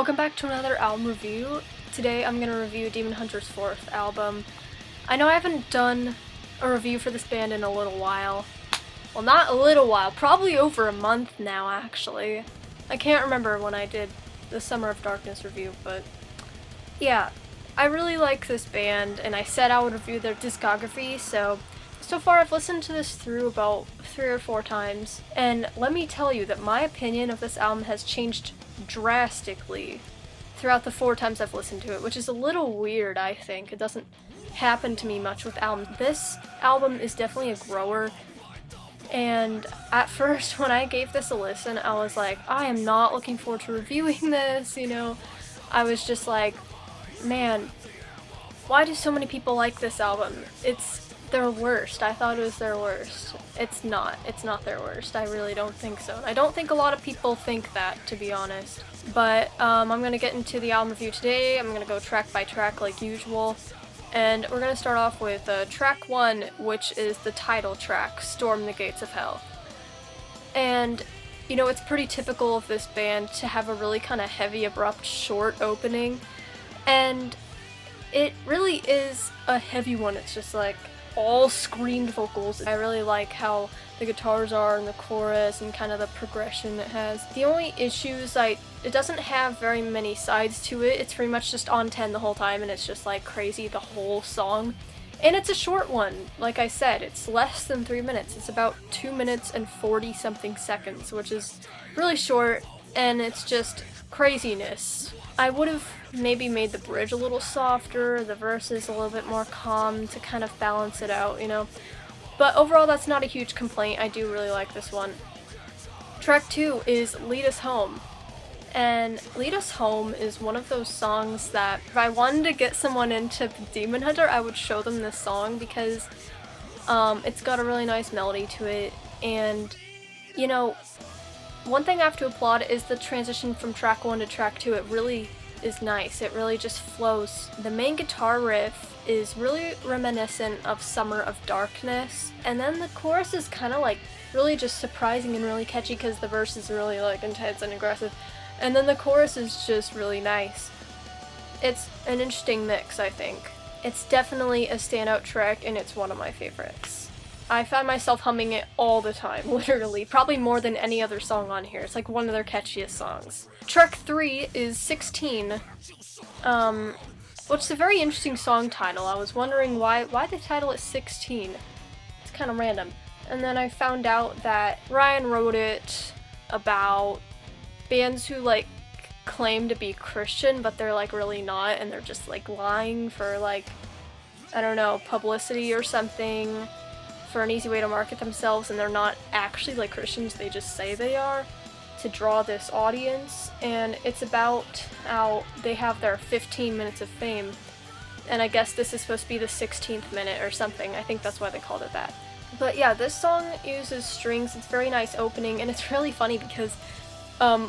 Welcome back to another album review. Today I'm going to review Demon Hunter's fourth album. I know I haven't done a review for this band in a little while. Well, not a little while, probably over a month now actually. I can't remember when I did the Summer of Darkness review, but yeah, I really like this band and I said I would review their discography, so far I've listened to this through about 3 or 4 times, and let me tell you that my opinion of this album has changed drastically throughout the 4 times I've listened to it, which is a little weird, I think. It doesn't happen to me much with albums. This album is definitely a grower, and at first when I gave this a listen, I was like, I am not looking forward to reviewing this, you know. I was just like, man, why do so many people like this album? It's their worst. I thought it was their worst. It's not their worst. I really don't think so. I don't think a lot of people think that, to be honest. But I'm gonna get into the album review today. I'm gonna go track by track like usual. And we're gonna start off with track 1, which is the title track, Storm the Gates of Hell. And, you know, it's pretty typical of this band to have a really kind of heavy, abrupt, short opening. And it really is a heavy one. It's just like all screamed vocals. I really like how the guitars are in the chorus and kind of the progression it has. The only issues, it doesn't have very many sides to it. It's pretty much just on 10 the whole time, and it's just like crazy the whole song. And it's a short one, like I said. It's less than 3 minutes. It's about 2 minutes and 40 something seconds, which is really short, and it's just craziness. I would have maybe made the bridge a little softer, the verses a little bit more calm to kind of balance it out, you know. But overall, that's not a huge complaint. I do really like this one. Track 2 is Lead Us Home. And Lead Us Home is one of those songs that if I wanted to get someone into Demon Hunter, I would show them this song because it's got a really nice melody to it. And, you know, one thing I have to applaud is the transition from track 1 to track 2. It really is nice. It really just flows. The main guitar riff is really reminiscent of Summer of Darkness, and then the chorus is kind of like really just surprising and really catchy because the verse is really like intense and aggressive, and then the chorus is just really nice. It's an interesting mix, I think. It's definitely a standout track, and it's one of my favorites. I find myself humming it all the time, literally, probably more than any other song on here. It's like one of their catchiest songs. Track 3 is 16, which is a very interesting song title. I was wondering why the title is 16. It's kind of random. And then I found out that Ryan wrote it about bands who like claim to be Christian, but they're like really not, and they're just like lying for like, I don't know, publicity or something, for an easy way to market themselves, and they're not actually like Christians, they just say they are to draw this audience. And it's about how they have their 15 minutes of fame, and I guess this is supposed to be the 16th minute or something. I think that's why they called it that. But yeah, this song uses strings. It's very nice opening, and it's really funny because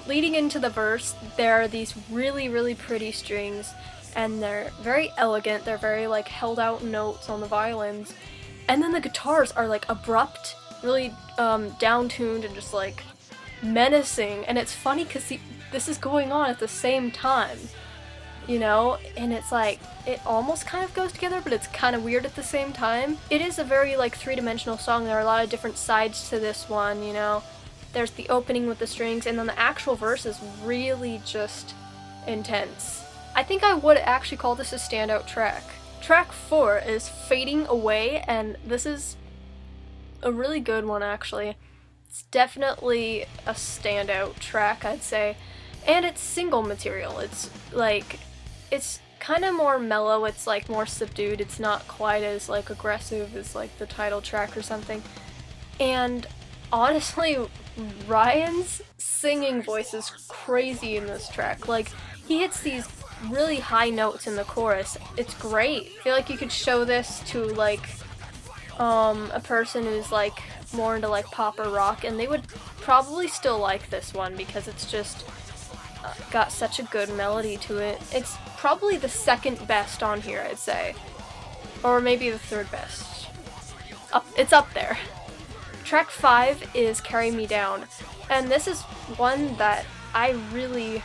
leading into the verse there are these really pretty strings, and they're very elegant. They're very like held out notes on the violins. And then the guitars are like abrupt, really down-tuned and just like menacing. And it's funny because this is going on at the same time, you know? And it's like, it almost kind of goes together, but it's kind of weird at the same time. It is a very like 3-dimensional song. There are a lot of different sides to this one, you know? There's the opening with the strings, and then the actual verse is really just intense. I think I would actually call this a standout track. Track 4 is Fading Away, and this is a really good one actually. It's definitely a standout track, I'd say. And it's single material. It's like, it's kind of more mellow, it's like more subdued, it's not quite as like aggressive as like the title track or something. And honestly, Ryan's singing voice is crazy in this track. Like, he hits these really high notes in the chorus. It's great. I feel like you could show this to like a person who's like more into like pop or rock, and they would probably still like this one because it's just got such a good melody to it. It's probably the second best on here, I'd say, or maybe the third best. It's up there. Track 5 is Carry Me Down, and this is one that I really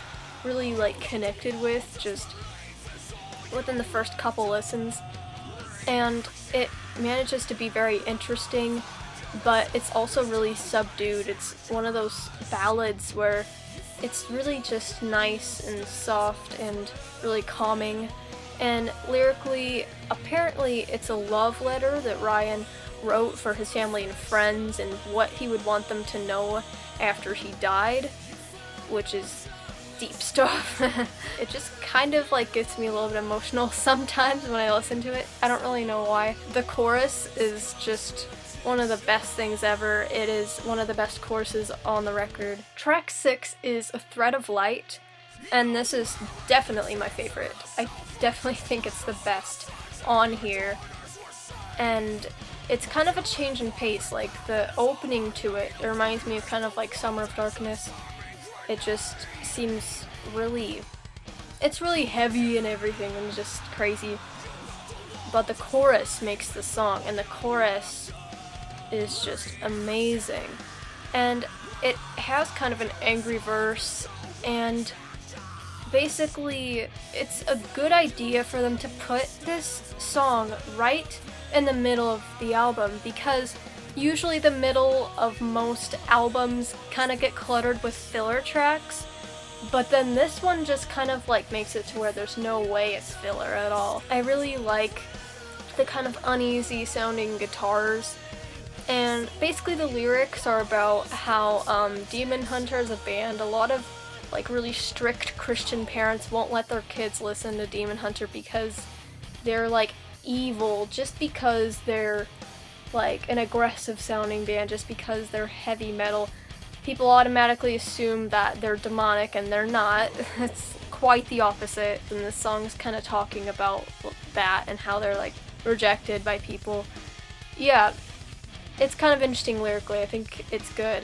really like connected with just within the first couple listens, and it manages to be very interesting, but it's also really subdued. It's one of those ballads where it's really just nice and soft and really calming, and lyrically, apparently it's a love letter that Ryan wrote for his family and friends and what he would want them to know after he died, which is deep stuff. It just kind of like gets me a little bit emotional sometimes when I listen to it. I don't really know why. The chorus is just one of the best things ever. It is one of the best choruses on the record. Track 6 is A Thread of Light, and this is definitely my favorite. I definitely think it's the best on here, and it's kind of a change in pace. Like the opening to it reminds me of kind of like Summer of Darkness. It just seems it's really heavy and everything and just crazy. But the chorus makes the song, and the chorus is just amazing. And it has kind of an angry verse, and basically it's a good idea for them to put this song right in the middle of the album, because usually the middle of most albums kind of get cluttered with filler tracks, but then this one just kind of like makes it to where there's no way it's filler at all. I really like the kind of uneasy sounding guitars, and basically the lyrics are about how Demon Hunter is a band. A lot of like really strict Christian parents won't let their kids listen to Demon Hunter because they're like evil, just because they're like an aggressive sounding band, just because they're heavy metal. People automatically assume that they're demonic, and they're not. It's quite the opposite, and this song's kind of talking about that and how they're like rejected by people. Yeah, it's kind of interesting lyrically. I think it's good.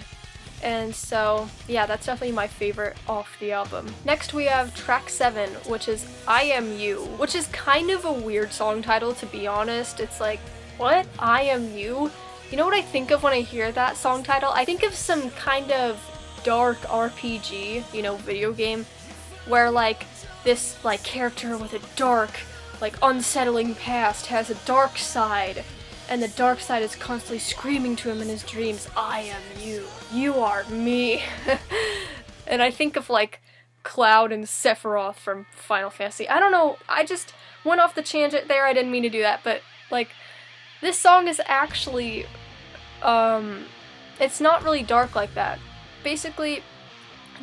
And so, yeah, that's definitely my favorite off the album. Next we have track 7, which is I Am You, which is kind of a weird song title, to be honest. It's like, what? I Am You? You know what I think of when I hear that song title? I think of some kind of dark RPG, video game, where like this like character with a dark, like unsettling past has a dark side, and the dark side is constantly screaming to him in his dreams, I am you, you are me. And I think of like Cloud and Sephiroth from Final Fantasy. I don't know, I just went off the tangent there, I didn't mean to do that, but like this song is actually, it's not really dark like that. Basically,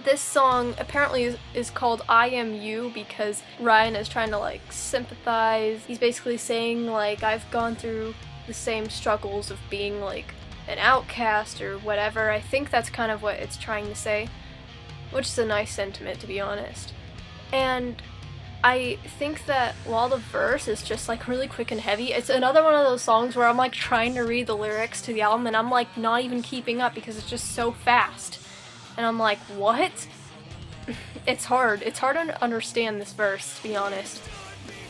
this song apparently is called I Am You because Ryan is trying to like sympathize. He's basically saying like, I've gone through the same struggles of being like an outcast or whatever. I think that's kind of what it's trying to say, which is a nice sentiment, to be honest. And I think that while the verse is just like really quick and heavy, it's another one of those songs where I'm like trying to read the lyrics to the album and I'm like not even keeping up because it's just so fast. And I'm like, what? It's hard. It's hard to understand this verse, to be honest.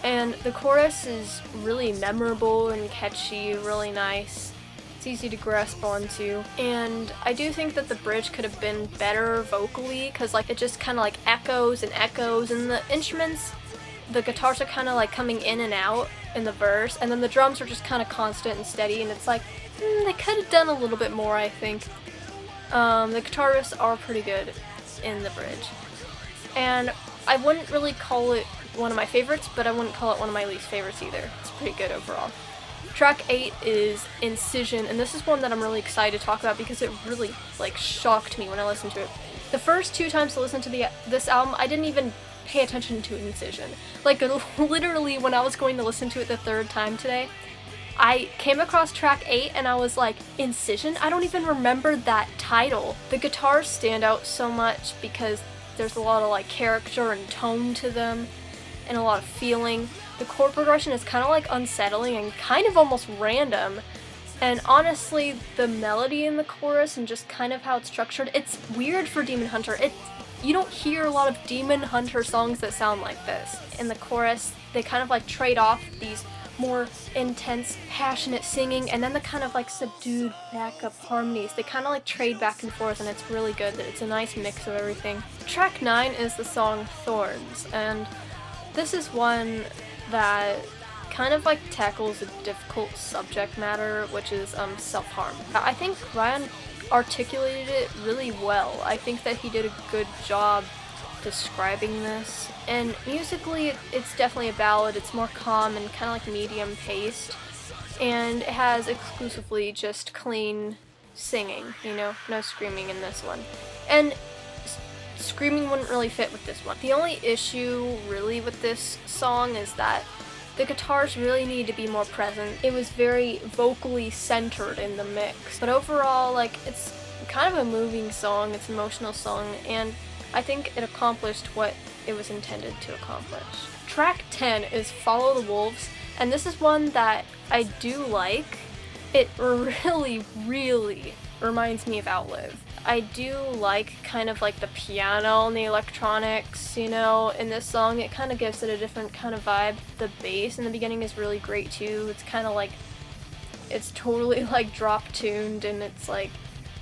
And the chorus is really memorable and catchy, really nice. It's easy to grasp onto. And I do think that the bridge could have been better vocally, because like it just kind of like echoes and echoes, and the instruments, the guitars are kind of like coming in and out in the verse, and then the drums are just kind of constant and steady, and it's like, they could have done a little bit more, I think. The guitarists are pretty good in the bridge. And I wouldn't really call it one of my favorites, but I wouldn't call it one of my least favorites either. It's pretty good overall. Track 8 is Incision, and this is one that I'm really excited to talk about because it really like shocked me when I listened to it. The first 2 times I listened to this album, I didn't even pay attention to Incision. Like literally when I was going to listen to it the 3rd time today, I came across track 8 and I was like, Incision? I don't even remember that title. The guitars stand out so much because there's a lot of like character and tone to them and a lot of feeling. The chord progression is kind of like unsettling and kind of almost random. And honestly, the melody in the chorus and just kind of how it's structured, it's weird for Demon Hunter. You don't hear a lot of Demon Hunter songs that sound like this. In the chorus, they kind of like trade off these more intense, passionate singing, and then the kind of like subdued backup harmonies. They kind of like trade back and forth, and it's really good. It's a nice mix of everything. Track 9 is the song Thorns, and this is one that kind of like tackles a difficult subject matter, which is self-harm. I think Ryan articulated it really well. I think that he did a good job describing this. And musically, it's definitely a ballad. It's more calm and kind of like medium paced, and it has exclusively just clean singing, you know, no screaming in this one. And screaming wouldn't really fit with this one. The only issue really with this song is that the guitars really need to be more present. It was very vocally centered in the mix. But overall, like, it's kind of a moving song, it's an emotional song, and I think it accomplished what it was intended to accomplish. Track 10 is Follow the Wolves, and this is one that I do like. It really, really reminds me of Outlive. I do like kind of like the piano and the electronics, you know, in this song. It kind of gives it a different kind of vibe. The bass in the beginning is really great too. It's kind of like, it's totally like drop tuned, and it's like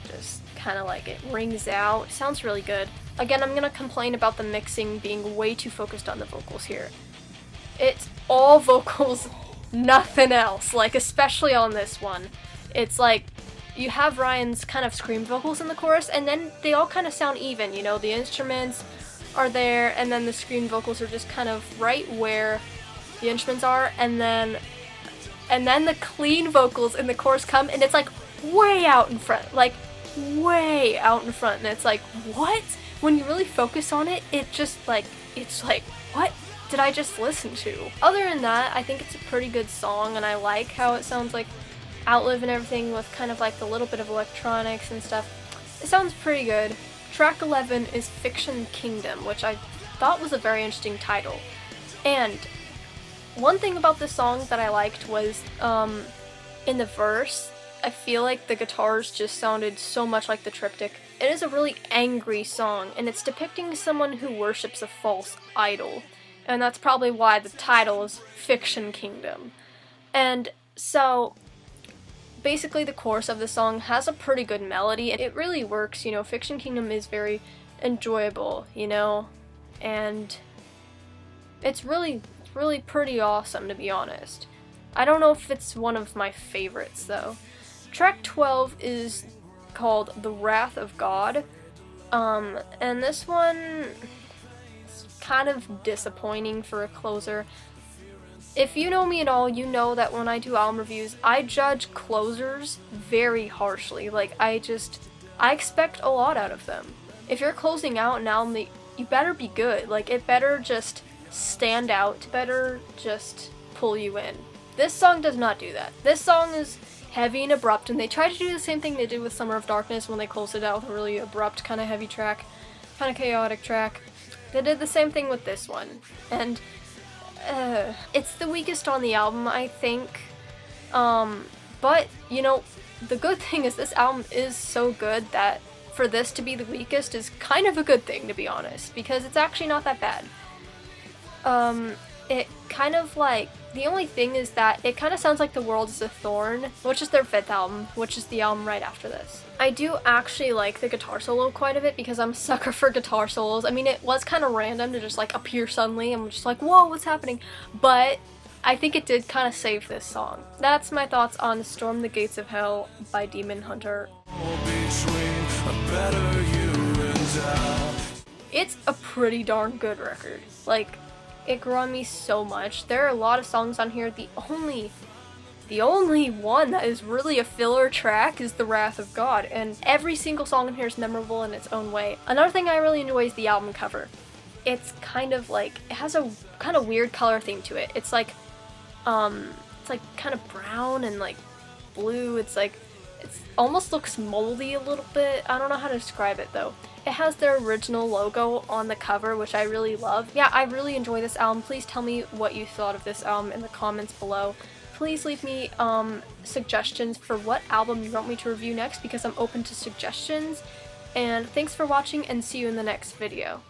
just kind of like it rings out. It sounds really good. Again, I'm gonna complain about the mixing being way too focused on the vocals here. It's all vocals, nothing else, like especially on this one. It's like, you have Ryan's kind of scream vocals in the chorus, and then they all kind of sound even, you know, the instruments are there, and then the scream vocals are just kind of right where the instruments are, and then the clean vocals in the chorus come, and it's like way out in front, like way out in front, and it's like, what? When you really focus on it, it just like, it's like, what did I just listen to? Other than that, I think it's a pretty good song, and I like how it sounds like Outlive and everything with kind of like the little bit of electronics and stuff. It sounds pretty good. Track 11 is Fiction Kingdom, which I thought was a very interesting title. And one thing about this song that I liked was in the verse, I feel like the guitars just sounded so much like the triptych. It is a really angry song, and it's depicting someone who worships a false idol. And that's probably why the title is Fiction Kingdom. And so basically the chorus of the song has a pretty good melody, and it really works, you know. Fiction Kingdom is very enjoyable, you know, and it's really pretty awesome, to be honest. I don't know if it's one of my favorites though. Track 12 is called The Wrath of God, and this one is kind of disappointing for a closer. If you know me at all, you know that when I do album reviews, I judge closers very harshly. Like, I expect a lot out of them. If you're closing out an album, you better be good. Like, it better just stand out. It better just pull you in. This song does not do that. This song is heavy and abrupt, and they try to do the same thing they did with Summer of Darkness when they closed it out with a really abrupt, kind of heavy track, kind of chaotic track. They did the same thing with this one, and it's the weakest on the album, I think, but, you know, the good thing is this album is so good that for this to be the weakest is kind of a good thing, to be honest, because it's actually not that bad. It kind of like, the only thing is that it kind of sounds like The World is a Thorn, which is their 5th album, which is the album right after this. I do actually like the guitar solo quite a bit because I'm a sucker for guitar solos. I mean, it was kind of random to just like appear suddenly. I'm just like, whoa, what's happening? But I think it did kind of save this song. That's my thoughts on Storm the Gates of Hell by Demon Hunter. It's a pretty darn good record. Like, it grew on me so much. There are a lot of songs on here. The only one that is really a filler track is The Wrath of God, and every single song in here is memorable in its own way. Another thing I really enjoy is the album cover. It's kind of like, it has a kind of weird color theme to it. It's like kind of brown and like blue. It's almost looks moldy a little bit. I don't know how to describe it though. It has their original logo on the cover, which I really love. Yeah, I really enjoy this album. Please tell me what you thought of this album in the comments below. Please leave me suggestions for what album you want me to review next, because I'm open to suggestions. And thanks for watching, and see you in the next video.